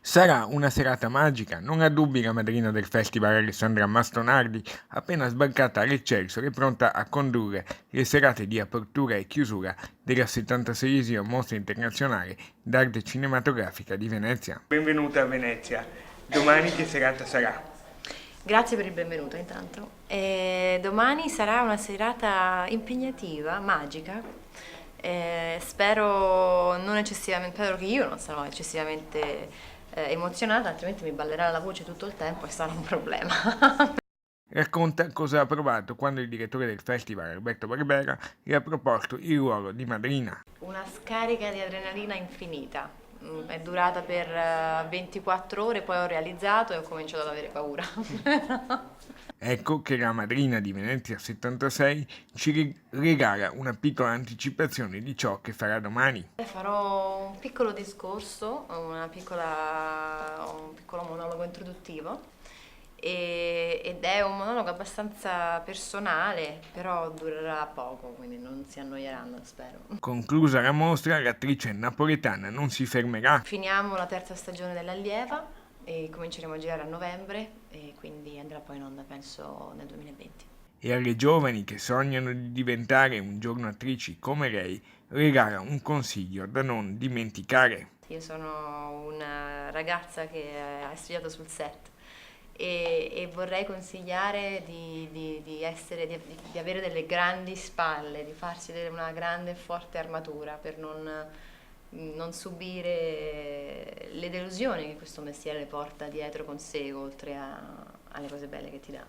Sarà una serata magica, non ha dubbi la madrina del festival Alessandra Mastonardi, appena sbarcata all'Eccelsior e pronta a condurre le serate di apertura e chiusura della 76esima Mostra Internazionale d'Arte Cinematografica di Venezia. Benvenuta a Venezia. Domani che serata sarà? Grazie per il benvenuto intanto. Domani sarà una serata impegnativa, magica. Spero non eccessivamente, spero che io non sarò eccessivamente emozionata, altrimenti mi ballerà la voce tutto il tempo e sarà un problema. Racconta cosa ha provato quando il direttore del festival, Alberto Barbera, le ha proposto il ruolo di madrina. Una scarica di adrenalina infinita. È durata per 24 ore, poi ho realizzato e ho cominciato ad avere paura. Ecco che la madrina di Venezia 76 ci regala una piccola anticipazione di ciò che farà domani. Farò un piccolo discorso, un piccolo monologo introduttivo ed è un monologo abbastanza personale, però durerà poco, quindi non si annoieranno, spero. Conclusa la mostra, l'attrice napoletana non si fermerà Finiamo la terza stagione dell'Allieva e cominceremo a girare a novembre e quindi andrà poi in onda, penso, nel 2020. e alle giovani che sognano di diventare un giorno attrici come lei regala un consiglio da non dimenticare. Io sono una ragazza che ha studiato sul set e vorrei consigliare di avere delle grandi spalle, di farsi una grande e forte armatura per non subire le delusioni che questo mestiere porta dietro con sé, oltre alle cose belle che ti dà.